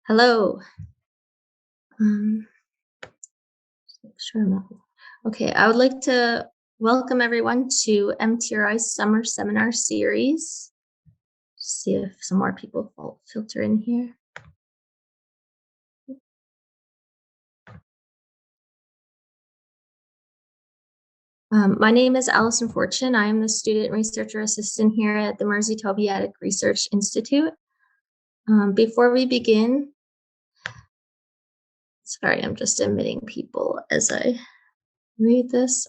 Hello. Um, make sure I'm not. Okay, I would like to welcome everyone to MTRI's Summer Seminar Series. See if some more people filter in here. My name is Allison Fortune. I am the Student Researcher Assistant here at the Mersey-Tobiatic Research Institute. Before we begin, sorry, I'm just admitting people as I read this.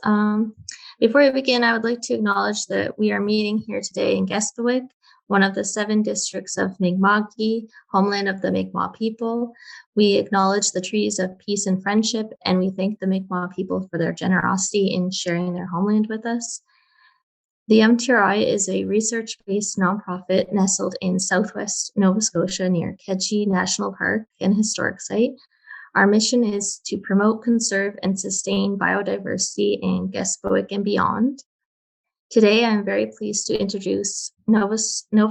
Before we begin, I would like to acknowledge that we are meeting here today in Guestwick, one of the 7 districts of Mi'kma'ki, homeland of the Mi'kmaq people. We acknowledge the treaties of peace and friendship, and we thank the Mi'kmaq people for their generosity in sharing their homeland with us. The MTRI is a research-based nonprofit nestled in southwest Nova Scotia near Kedji National Park and Historic Site. Our mission is to promote, conserve, and sustain biodiversity in Guestwick and beyond. Today, I'm very pleased to introduce Nova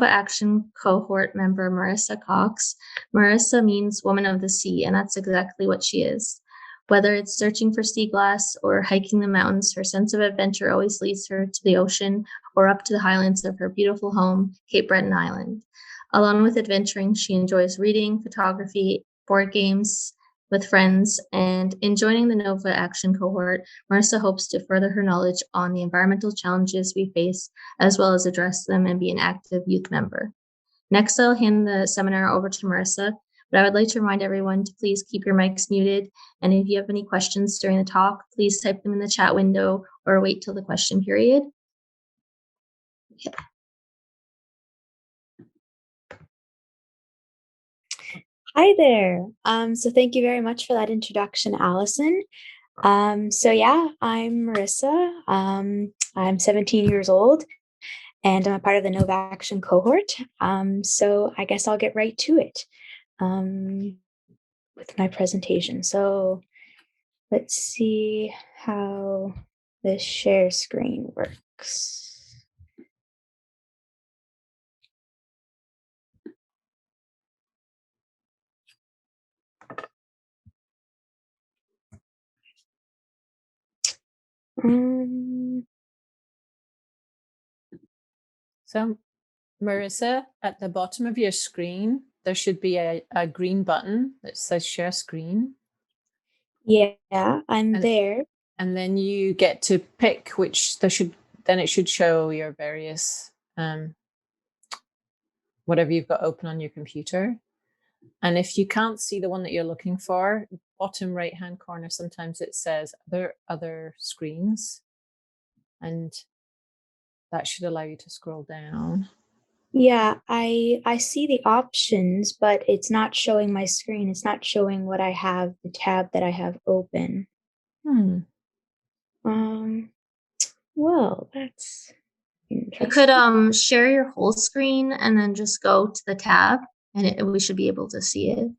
Action Cohort Member Marissa Cox. Marissa means woman of the sea, and that's exactly what she is. Whether it's searching for sea glass or hiking the mountains, her sense of adventure always leads her to the ocean or up to the highlands of her beautiful home, Cape Breton Island. Along with adventuring, she enjoys reading, photography, board games with friends, and in joining the Nova Action Cohort, Marissa hopes to further her knowledge on the environmental challenges we face, as well as address them and be an active youth member. Next, I'll hand the seminar over to Marissa, but I would like to remind everyone to please keep your mics muted, and if you have any questions during the talk, please type them in the chat window or wait till the question period. Okay. Hi there. So thank you very much for that introduction, Allison. So yeah, I'm Marissa. I'm 17 years old and I'm a part of the Nova Action Cohort. So I guess I'll get right to it with my presentation. So let's see how this share screen works. So, Marissa, at the bottom of your screen, there should be a green button that says share screen. Yeah, I'm there. And then you get to pick which it should show your various whatever you've got open on your computer. And if you can't see the one that you're looking for, bottom right hand corner, sometimes it says other screens, and that should allow you to scroll down. Yeah, I see the options, but it's not showing my screen. It's not showing what I have, the tab that I have open. Well, that's interesting. You could share your whole screen and then just go to the tab, and we should be able to see it.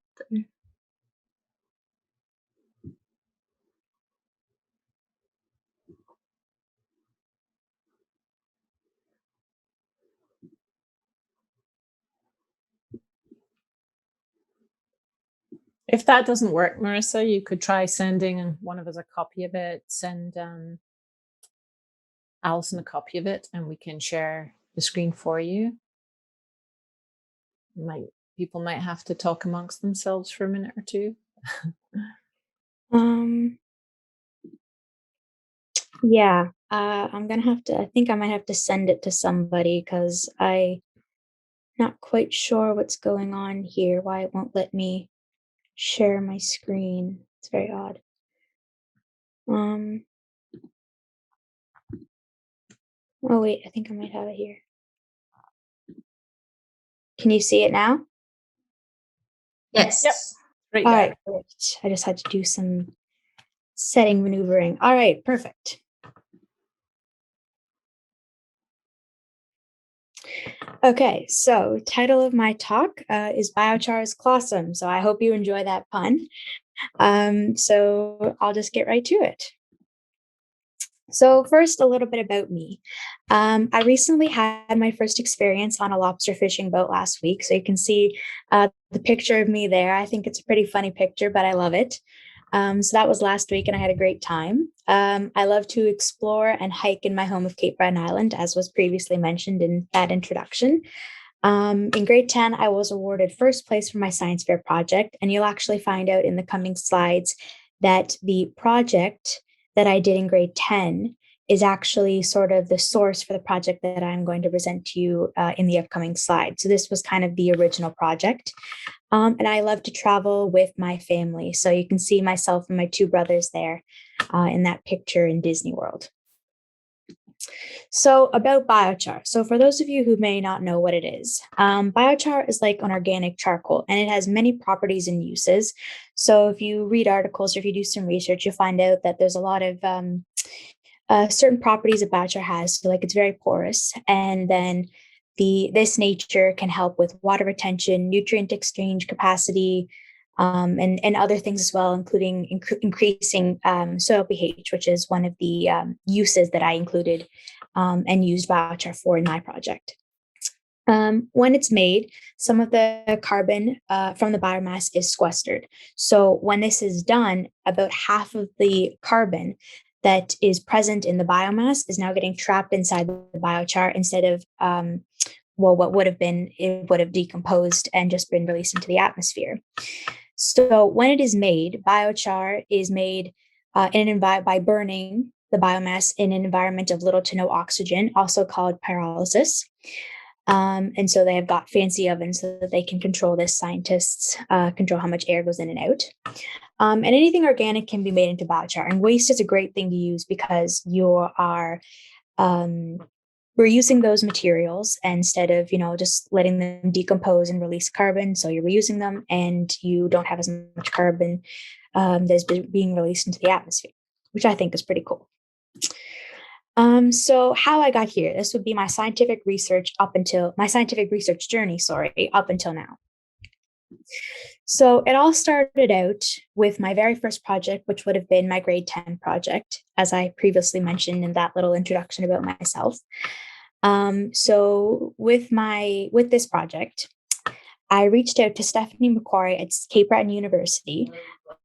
If that doesn't work, Marissa, you could try sending one of us a copy of it, send Allison a copy of it, and we can share the screen for you. People might have to talk amongst themselves for a minute or two. Yeah, I'm gonna have to, I think I might have to send it to somebody because I'm not quite sure what's going on here, why it won't let me share my screen. It's very odd. Oh wait, I think I might have it here. Can you see it now? Yes. Yep. Right. All right, great. I just had to do some setting maneuvering. All right, perfect. Okay, so title of my talk is BioChar's Clawsome. So I hope you enjoy that pun. So I'll just get right to it. So first, a little bit about me. I recently had my first experience on a lobster fishing boat last week. So you can see the picture of me there. I think it's a pretty funny picture, but I love it. So that was last week and I had a great time. I love to explore and hike in my home of Cape Breton Island, as was previously mentioned in that introduction. In grade 10, I was awarded first place for my science fair project, and you'll actually find out in the coming slides that the project that I did in grade 10 is actually sort of the source for the project that I'm going to present to you in the upcoming slide. So this was kind of the original project. And I love to travel with my family. So you can see myself and my two brothers there in that picture in Disney World. So about biochar. So for those of you who may not know what it is, biochar is like an organic charcoal and it has many properties and uses. So if you read articles or if you do some research, you'll find out that there's a lot of certain properties that biochar has. So like it's very porous, and then this nature can help with water retention, nutrient exchange capacity, and other things as well, including increasing soil pH, which is one of the uses that I included and used biochar for in my project. When it's made, some of the carbon from the biomass is sequestered. So when this is done, about half of the carbon that is present in the biomass is now getting trapped inside the biochar instead of what would have been, it would have decomposed and just been released into the atmosphere. So when it is made, biochar is made by burning the biomass in an environment of little to no oxygen, also called pyrolysis. And so they have got fancy ovens so that they can control this. Scientists control how much air goes in and out. And anything organic can be made into biochar. And waste is a great thing to use because you are reusing those materials instead of, just letting them decompose and release carbon. So you're reusing them and you don't have as much carbon that's being released into the atmosphere, which I think is pretty cool. So how I got here, this would be my scientific research journey, up until now. So it all started out with my very first project, which would have been my grade 10 project, as I previously mentioned in that little introduction about myself. So with this project, I reached out to Stephanie McQuarrie at Cape Breton University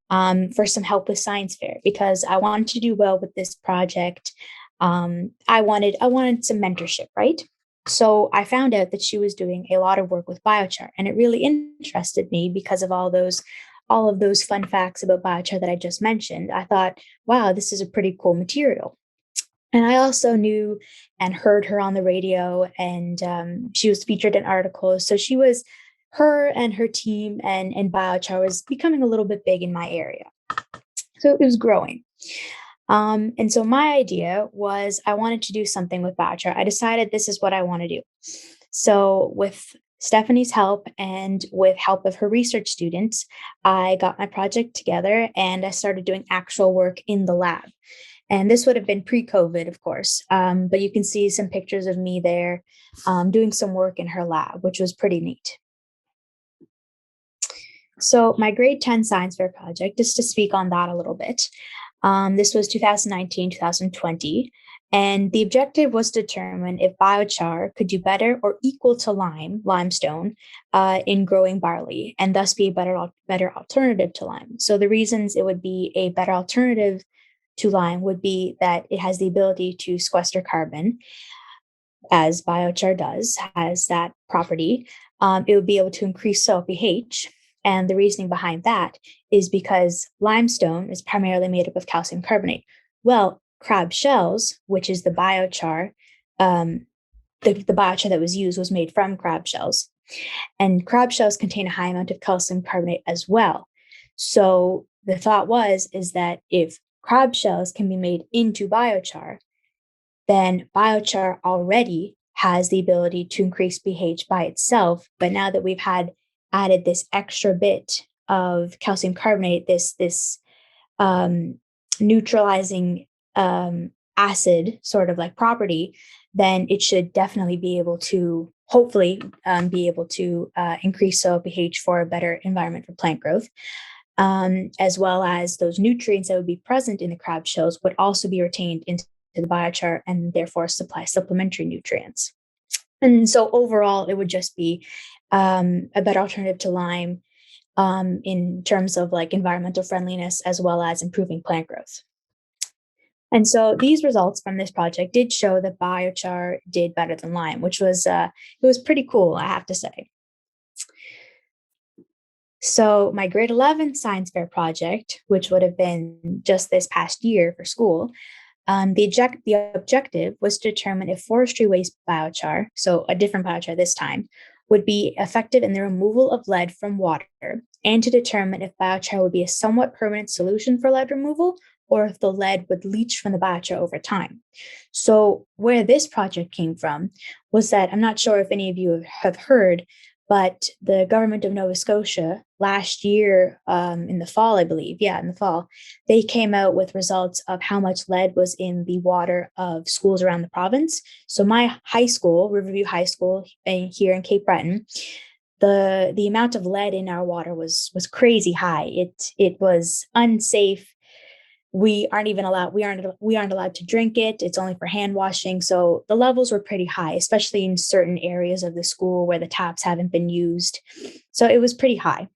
for some help with science fair because I wanted to do well with this project. I wanted some mentorship, right? So I found out that she was doing a lot of work with biochar, and it really interested me because of all of those fun facts about biochar that I just mentioned. I thought, wow, this is a pretty cool material. And I also knew and heard her on the radio, and she was featured in articles. So her and her team and biochar was becoming a little bit big in my area. So it was growing. And so my idea was I wanted to do something with biochar. I decided this is what I want to do. So with Stephanie's help and with help of her research students, I got my project together and I started doing actual work in the lab. And this would have been pre-COVID, of course, but you can see some pictures of me there doing some work in her lab, which was pretty neat. So my grade 10 science fair project, just to speak on that a little bit, this was 2019, 2020, and the objective was to determine if biochar could do better or equal to limestone, in growing barley, and thus be a better alternative to lime. So the reasons it would be a better alternative to lime would be that it has the ability to sequester carbon, as biochar has that property. It would be able to increase soil pH. And the reasoning behind that is because limestone is primarily made up of calcium carbonate. Well, crab shells, which is the biochar, the biochar that was used was made from crab shells. And crab shells contain a high amount of calcium carbonate as well. So the thought is that if crab shells can be made into biochar, then biochar already has the ability to increase pH by itself. But now that we've added this extra bit of calcium carbonate, this neutralizing acid sort of like property, then it should definitely be able to, hopefully, increase soil pH for a better environment for plant growth, as well as those nutrients that would be present in the crab shells would also be retained into the biochar and therefore supply supplementary nutrients. And so overall, it would just be a better alternative to lime in terms of like environmental friendliness, as well as improving plant growth. And so these results from this project did show that biochar did better than lime, which was it was pretty cool, I have to say. So my grade 11 science fair project, which would have been just this past year for school, the objective was to determine if forestry waste biochar, so a different biochar this time, would be effective in the removal of lead from water, and to determine if biochar would be a somewhat permanent solution for lead removal, or if the lead would leach from the biochar over time. So where this project came from was that, I'm not sure if any of you have heard, but the government of Nova Scotia last year, in the fall, I believe, in the fall, they came out with results of how much lead was in the water of schools around the province. So my high school, Riverview High School here in Cape Breton, the amount of lead in our water was crazy high. It was unsafe. We aren't allowed to drink it. It's only for hand washing. So the levels were pretty high, especially in certain areas of the school where the taps haven't been used. So it was pretty high.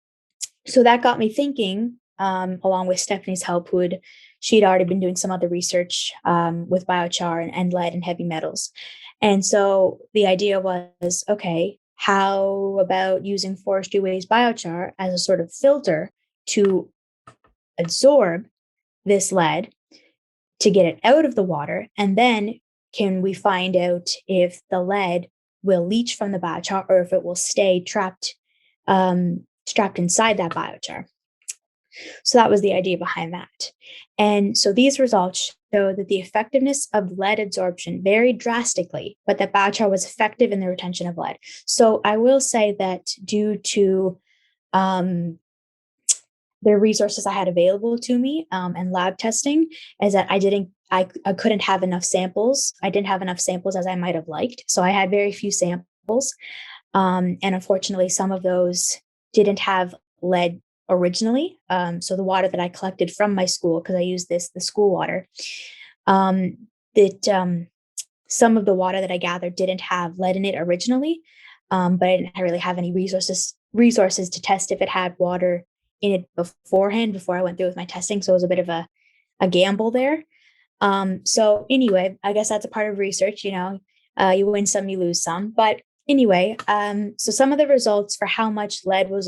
So that got me thinking, along with Stephanie's help, she'd already been doing some other research with biochar and lead and heavy metals. And so the idea was, okay, how about using forestry waste biochar as a sort of filter to absorb this lead to get it out of the water, and then can we find out if the lead will leach from the biochar or if it will stay trapped inside that biochar. So that was the idea behind that. And so these results show that the effectiveness of lead absorption varied drastically, but that biochar was effective in the retention of lead. So I will say that due to the resources I had available to me and lab testing, is that I couldn't have enough samples. I didn't have enough samples as I might have liked. So I had very few samples. And unfortunately, some of those didn't have lead originally. So the water that I collected from my school, because I used the school water, some of the water that I gathered didn't have lead in it originally, but I didn't really have any resources to test if it had water in it beforehand, before I went through with my testing. So it was a bit of a gamble there. So anyway, I guess that's a part of research, you win some, you lose some. But anyway, so some of the results for how much lead was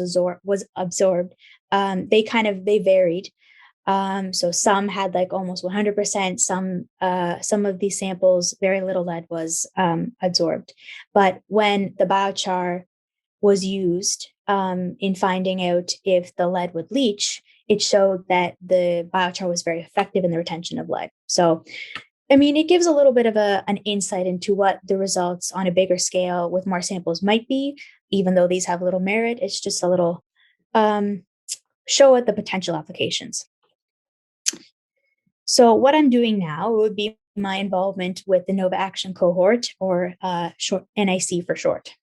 absorbed, they varied. So some had like almost 100%, some of these samples, very little lead was absorbed. But when the biochar was used in finding out if the lead would leach, it showed that the biochar was very effective in the retention of lead. So, I mean, it gives a little bit of an insight into what the results on a bigger scale with more samples might be, even though these have little merit. It's just a little show at the potential applications. So what I'm doing now would be my involvement with the Nova Action Cohort, or short NIC for short.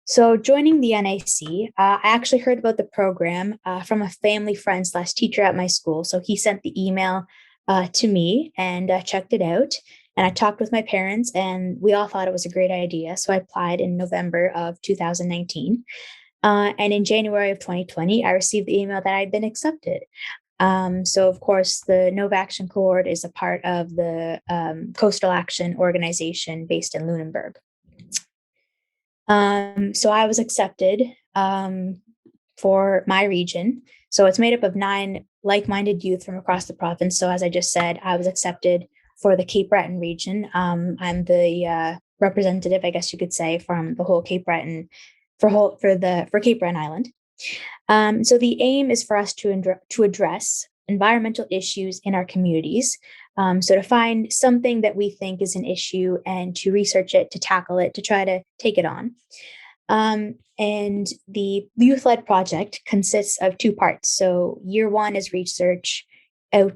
So joining the NIC, I actually heard about the program from a family friend / teacher at my school. So he sent the email to me and checked it out. And I talked with my parents and we all thought it was a great idea. So I applied in November of 2019. And in January of 2020, I received the email that I'd been accepted. So of course, the Nova Action Cohort is a part of the Coastal Action organization based in Lunenburg. So I was accepted for my region. So it's made up of 9 like-minded youth from across the province. So as I just said, I was accepted for the Cape Breton region. I'm the representative, I guess you could say, from the whole Cape Breton for Cape Breton Island. So the aim is for us to address environmental issues in our communities. So to find something that we think is an issue and to research it, to tackle it, to try to take it on. And the youth-led project consists of 2 parts. So year 1 is research, year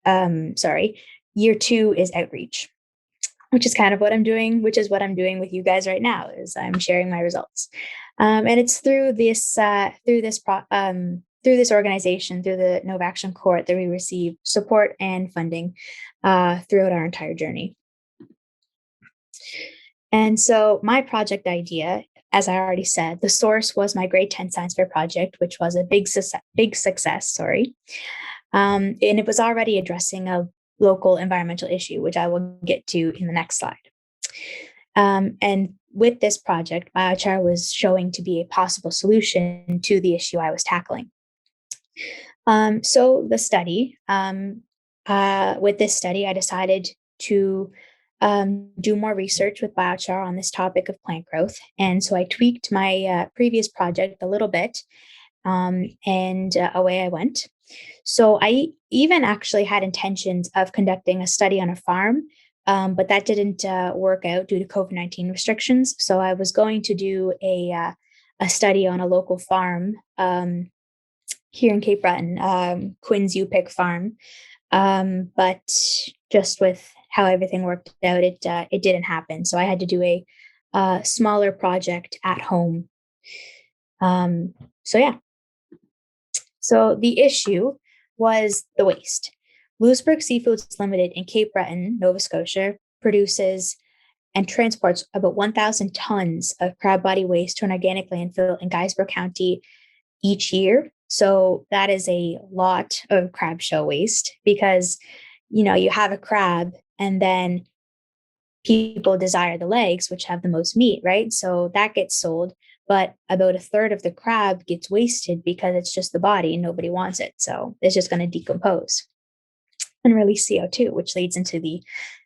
2 is outreach, which is kind of what I'm doing, with you guys right now, is I'm sharing my results. And it's through this through this organization, through the Nova Action Cohort, that we receive support and funding throughout our entire journey. And so my project idea, as I already said, the source was my grade 10 science fair project, which was a big success, and it was already addressing a local environmental issue, which I will get to in the next slide. And with this project, BioChar was showing to be a possible solution to the issue I was tackling. So the study, with this study, I decided to do more research with BioChar on this topic of plant growth. And so I tweaked my previous project a little bit, and away I went. So I even actually had intentions of conducting a study on a farm, but that didn't work out due to COVID-19 restrictions. So I was going to do a study on a local farm here in Cape Breton, Quinn's U-Pick farm. But just with how everything worked out, it didn't happen. So I had to do a smaller project at home. So the issue was the waste. Louisburg Seafoods Limited in Cape Breton, Nova Scotia, produces and transports about 1,000 tons of crab body waste to an organic landfill in Guysborough County each year. So that is a lot of crab shell waste, because, you have a crab and then people desire the legs, which have the most meat, right? So that gets sold, but about a third of the crab gets wasted because it's just the body and nobody wants it. So it's just going to decompose and release CO2, which leads into the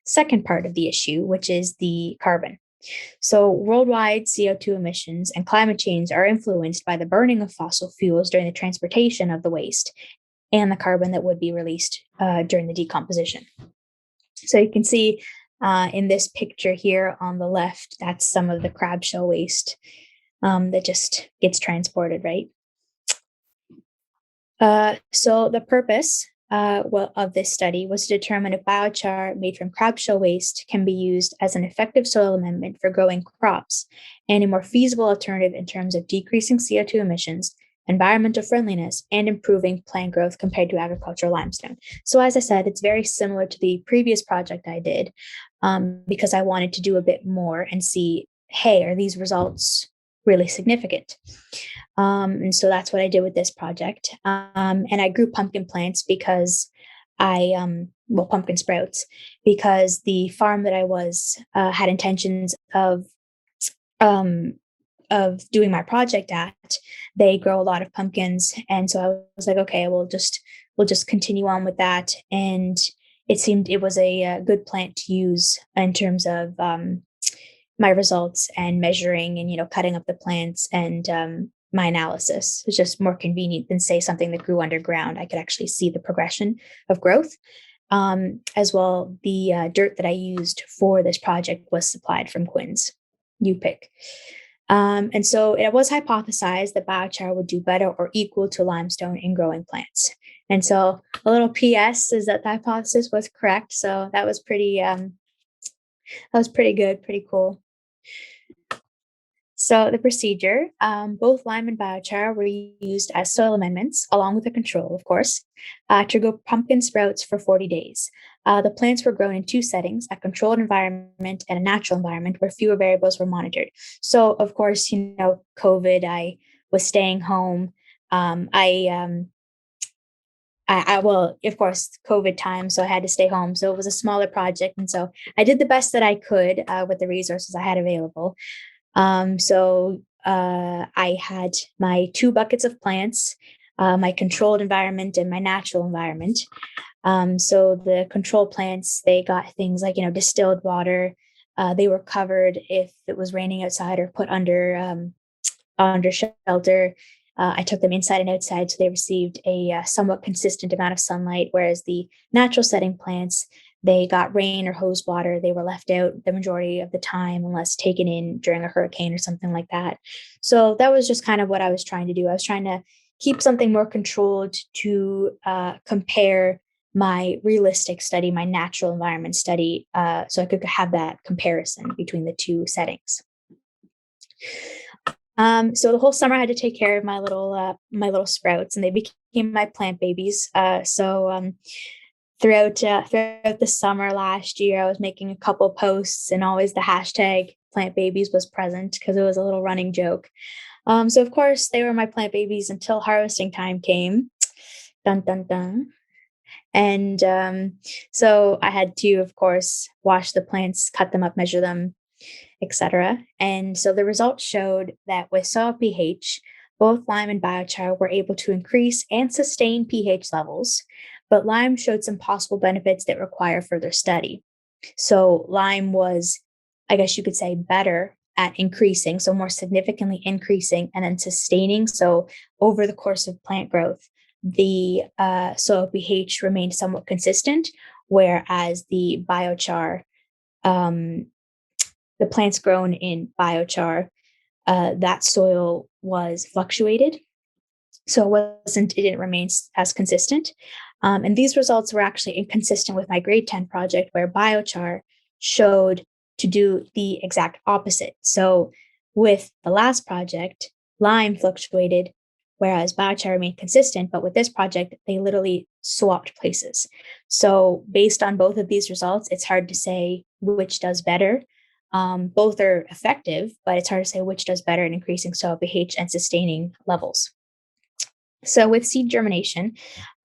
second part of the issue, which is the carbon. So worldwide CO2 emissions and climate change are influenced by the burning of fossil fuels during the transportation of the waste and the carbon that would be released during the decomposition. So you can see in this picture here on the left, that's some of the crab shell waste that just gets transported, right? So the purpose of this study was to determine if biochar made from crab shell waste can be used as an effective soil amendment for growing crops and a more feasible alternative in terms of decreasing CO2 emissions, environmental friendliness, and improving plant growth compared to agricultural limestone. So as I said, it's very similar to the previous project I did, because I wanted to do a bit more and see, hey, are these results really significant? And so that's what I did with this project. And I grew pumpkin plants because pumpkin sprouts, because the farm that I was had intentions of doing my project at, they grow a lot of pumpkins. And so I was like, okay, we'll just continue on with that. And it seemed it was a good plant to use in terms of my results and measuring and, cutting up the plants, and my analysis was just more convenient than, say, something that grew underground. I could actually see the progression of growth. As well, the dirt that I used for this project was supplied from Quinn's U-Pick. And so it was hypothesized that biochar would do better or equal to limestone in growing plants. And so a little PS is that the hypothesis was correct. So that was pretty good, pretty cool. So the procedure, both lime and biochar were used as soil amendments, along with a control, of course, to grow pumpkin sprouts for 40 days. The plants were grown in two settings, a controlled environment and a natural environment where fewer variables were monitored. So, of course, COVID, I was staying home. Of course, COVID time, so I had to stay home. So it was a smaller project. And so I did the best that I could with the resources I had available. So I had my 2 buckets of plants, my controlled environment and my natural environment. So the control plants, they got things like, distilled water. They were covered if it was raining outside, or put under shelter. I took them inside and outside, so they received a somewhat consistent amount of sunlight, whereas the natural setting plants, they got rain or hose water. They were left out the majority of the time unless taken in during a hurricane or something like that. So that was just kind of what I was trying to do. I was trying to keep something more controlled to compare my realistic study, my natural environment study, so I could have that comparison between the two settings. So the whole summer I had to take care of my little sprouts, and they became my plant babies. Throughout the summer last year, I was making a couple posts, and always the hashtag plant babies was present because it was a little running joke. So of course they were my plant babies until harvesting time came. Dun dun dun. And so I had to, of course, wash the plants, cut them up, measure them, etc. And so the results showed that with soil pH, both lime and biochar were able to increase and sustain pH levels, but lime showed some possible benefits that require further study. So lime was, I guess you could say, better at increasing, so more significantly increasing and then sustaining. So over the course of plant growth, the soil pH remained somewhat consistent, whereas the biochar, the plants grown in biochar, that soil was fluctuated. So it didn't remain as consistent. And these results were actually inconsistent with my grade 10 project, where biochar showed to do the exact opposite. So with the last project, lime fluctuated, whereas biochar remained consistent. But with this project, they literally swapped places. So based on both of these results, it's hard to say which does better. Both are effective, but it's hard to say which does better in increasing soil pH and sustaining levels. So with seed germination,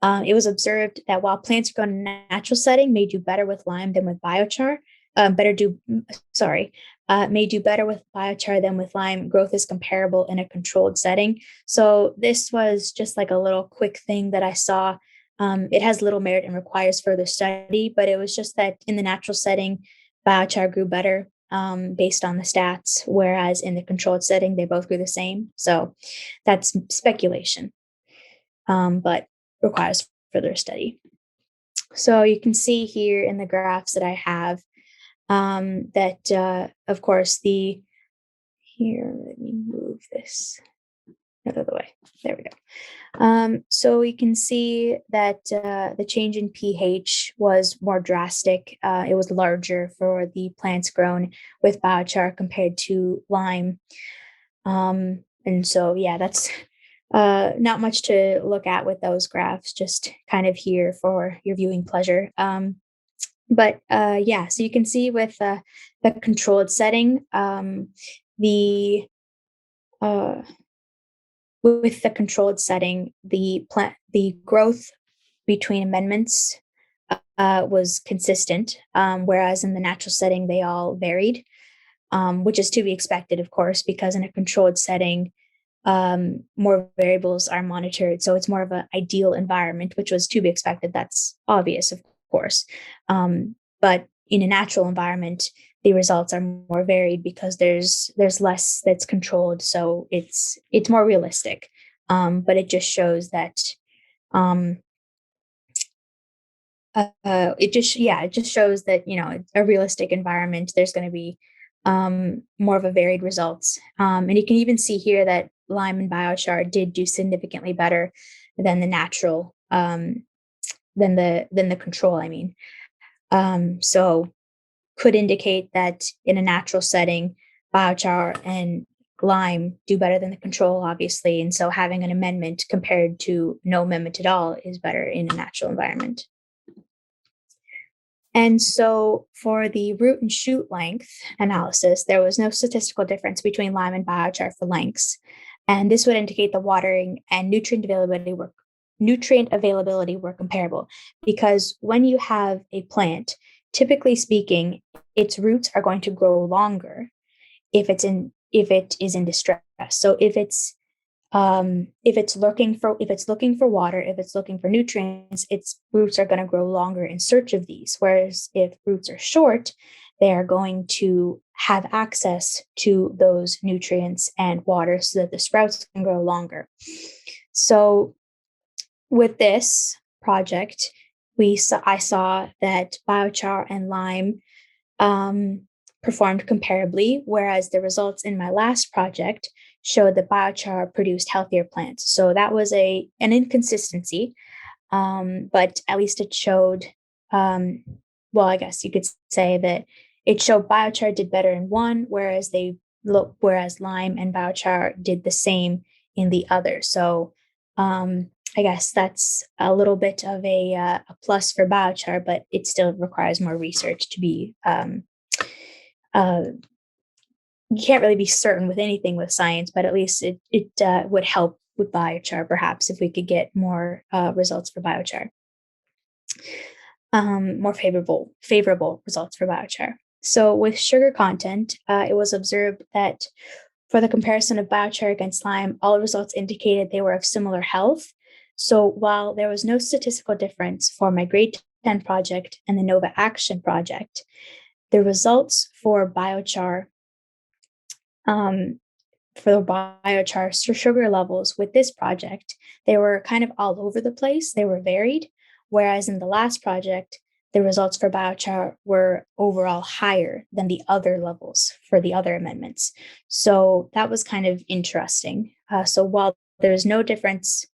it was observed that while plants grown in a natural setting may do better with lime than with biochar, may do better with biochar than with lime. Growth is comparable in a controlled setting. So this was just like a little quick thing that I saw. It has little merit and requires further study, but it was just that in the natural setting, biochar grew better based on the stats, whereas in the controlled setting, they both grew the same. So that's speculation, but requires further study. So you can see here in the graphs that I have that, of course, let me move this out of the way. There we go. So you can see that the change in pH was more drastic. It was larger for the plants grown with biochar compared to lime. And so, yeah, that's not much to look at with those graphs, just kind of here for your viewing pleasure. But yeah, so you can see with the controlled setting, the with the controlled setting, the growth between amendments was consistent, whereas in the natural setting they all varied, which is to be expected, of course, because in a controlled setting, more variables are monitored. So it's more of an ideal environment, which was to be expected. That's obvious, of course. But in a natural environment, the results are more varied because there's less that's controlled. So it's more realistic. But it just shows that it just shows that, a realistic environment, there's going to be more of a varied results. And you can even see here that lime and biochar did do significantly better than the natural, than the control, I mean. So could indicate that in a natural setting, biochar and lime do better than the control, obviously. And so having an amendment compared to no amendment at all is better in a natural environment. And so for the root and shoot length analysis, there was no statistical difference between lime and biochar for lengths. And this would indicate the watering and nutrient availability were comparable, because when you have a plant, typically speaking, its roots are going to grow longer if it is in distress. So if it's looking for water, if it's looking for nutrients, its roots are going to grow longer in search of these. Whereas if roots are short, they are going to have access to those nutrients and water so that the sprouts can grow longer. So with this project, I saw that biochar and lime performed comparably, whereas the results in my last project showed that biochar produced healthier plants. So that was an inconsistency, but at least it showed, well, I guess you could say that it showed biochar did better in one, whereas they whereas lime and biochar did the same in the other. So I guess that's a little bit of a plus for biochar, but it still requires more research to be. You can't really be certain with anything with science, but at least it would help with biochar, perhaps, if we could get more results for biochar, more favorable results for biochar. So with sugar content, it was observed that for the comparison of biochar against lime, all results indicated they were of similar health. So while there was no statistical difference for my grade 10 project and the Nova Action project, the results for biochar sugar levels with this project, they were kind of all over the place. They were varied, whereas in the last project, the results for biochar were overall higher than the other levels for the other amendments. So that was kind of interesting. So while there's no difference,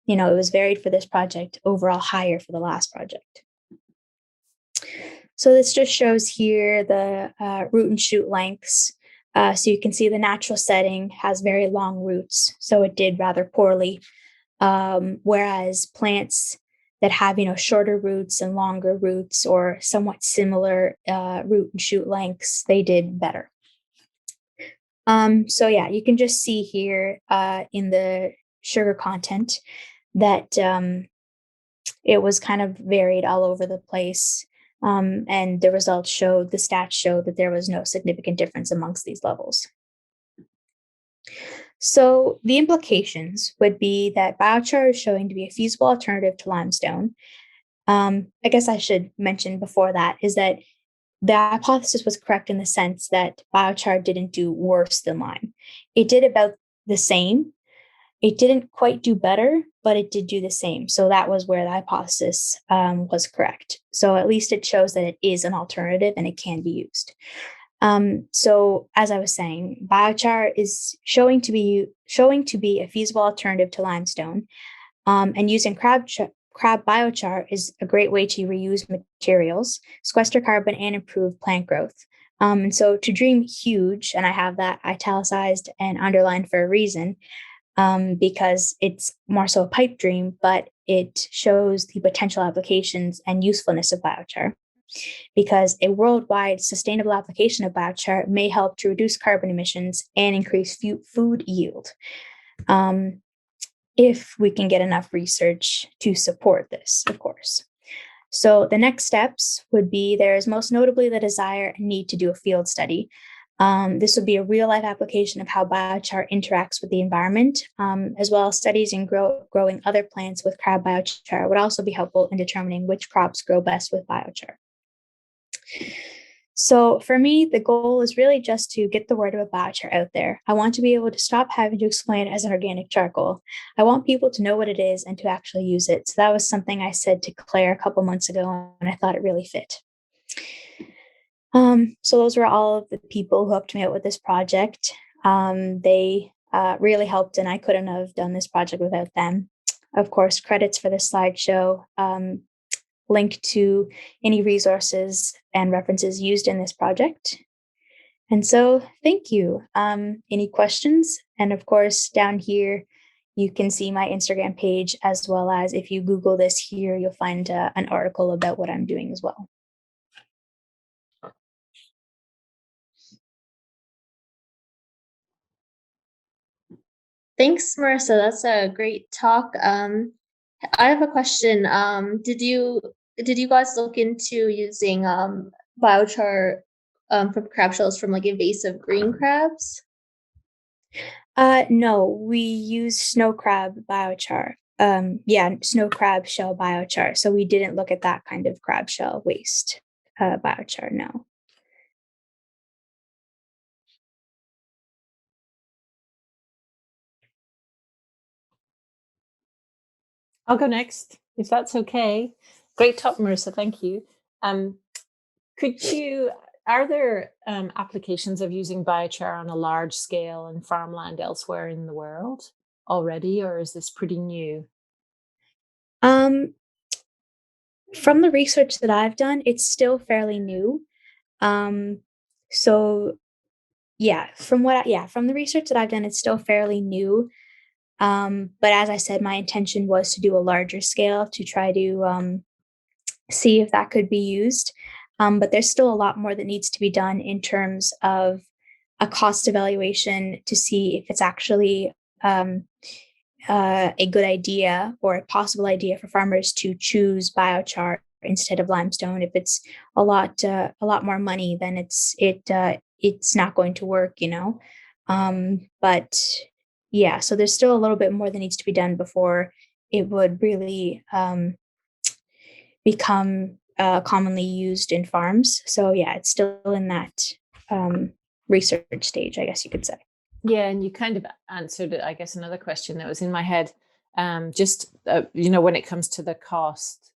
it was varied for this project, overall higher for the last project. So this just shows here the root and shoot lengths. So you can see the natural setting has very long roots, so it did rather poorly. Whereas plants that have, shorter roots and longer roots or somewhat similar root and shoot lengths, they did better. So yeah, you can just see here in the sugar content that it was kind of varied all over the place. And the stats showed that there was no significant difference amongst these levels. So the implications would be that biochar is showing to be a feasible alternative to limestone. I guess I should mention before that is that the hypothesis was correct in the sense that biochar didn't do worse than lime. It did about the same. It didn't quite do better, but it did do the same. So that was where the hypothesis was correct. So at least it shows that it is an alternative and it can be used. So as I was saying, biochar is showing to be a feasible alternative to limestone. And using crab biochar is a great way to reuse materials, sequester carbon, and improve plant growth. And so to dream huge, and I have that italicized and underlined for a reason, because it's more so a pipe dream, but it shows the potential applications and usefulness of biochar. Because a worldwide sustainable application of biochar may help to reduce carbon emissions and increase food yield, if we can get enough research to support this, of course. So the next steps would be there is most notably the desire and need to do a field study. This would be a real-life application of how biochar interacts with the environment, as well as studies in growing other plants with crab biochar would also be helpful in determining which crops grow best with biochar. So for me, the goal is really just to get the word about biochar out there. I want to be able to stop having to explain it as an organic charcoal. I want people to know what it is and to actually use it. So that was something I said to Claire a couple months ago, and I thought it really fit. So those were all of the people who helped me out with this project. They really helped, and I couldn't have done this project without them. Of course, credits for this slideshow, link to any resources and references used in this project. And so thank you. Any questions? And of course, down here, you can see my Instagram page, as well as if you Google this here, you'll find an article about what I'm doing as well. Thanks, Marissa. That's a great talk. I have a question. Did you guys look into using biochar from crab shells from like invasive green crabs? No, we use snow crab biochar. Snow crab shell biochar. So we didn't look at that kind of crab shell waste biochar, no. I'll go next, if that's okay. Great talk, Marissa. Thank you. Are there applications of using biochar on a large scale in farmland elsewhere in the world already, or is this pretty new? From the research that I've done, it's still fairly new. So from the research that I've done, it's still fairly new. But as I said, my intention was to do a larger scale to try to see if that could be used. But there's still a lot more that needs to be done in terms of a cost evaluation to see if it's actually a good idea or a possible idea for farmers to choose biochar instead of limestone. If it's a lot more money, then it's not going to work, you know. But yeah, so there's still a little bit more that needs to be done before it would really become commonly used in farms. So yeah, it's still in that research stage, I guess you could say. Yeah, and you kind of answered it, I guess, another question that was in my head. When it comes to the cost,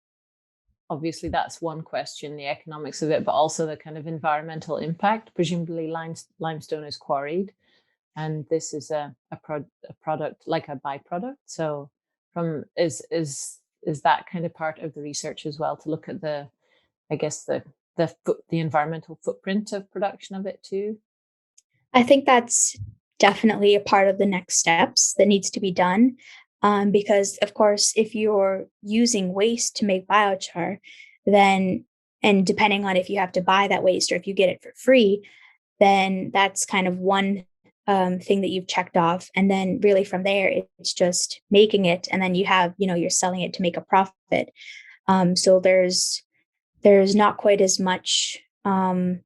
obviously that's one question, the economics of it, but also the kind of environmental impact. Presumably limestone is quarried, and this is a product, like a byproduct. So is that kind of part of the research as well, to look at the environmental footprint of production of it too? I think that's definitely a part of the next steps that needs to be done. Because of course, if you're using waste to make biochar, then, and depending on if you have to buy that waste or if you get it for free, then that's kind of one thing that you've checked off. And then really from there, it's just making it. And then you're selling it to make a profit. So there's not quite as much, there's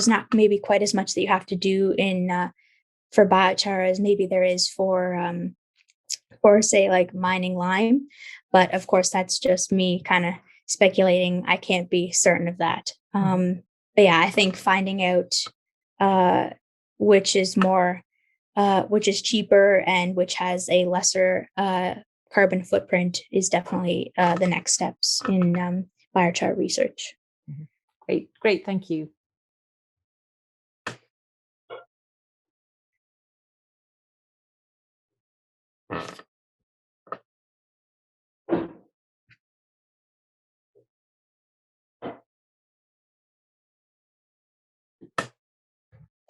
not maybe quite as much that you have to do in for biochar as maybe there is for say like mining lime. But of course, that's just me kind of speculating. I can't be certain of that. But yeah, I think finding out which is cheaper and which has a lesser carbon footprint is definitely the next steps in biochar research. Great, thank you.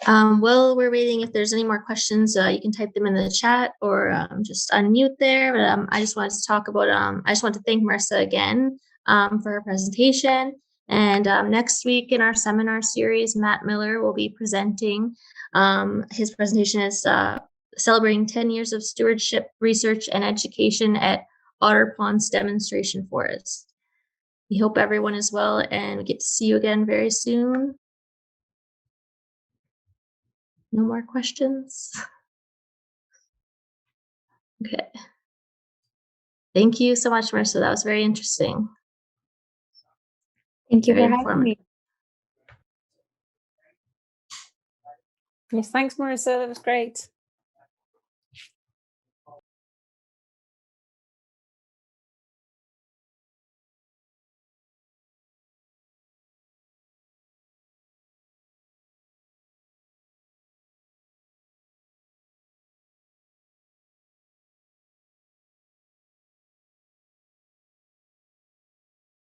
While we're waiting, if there's any more questions, you can type them in the chat or just unmute there. But I just wanted to talk about, I just want to thank Marissa again for her presentation. And next week in our seminar series, Matt Miller will be presenting. His presentation is celebrating 10 years of stewardship, research, and education at Otter Pond's Demonstration Forest. We hope everyone is well, and we get to see you again very soon. No more questions? Okay. Thank you so much, Marissa. That was very interesting. Thank you for having me. Yes, thanks, Marissa. That was great.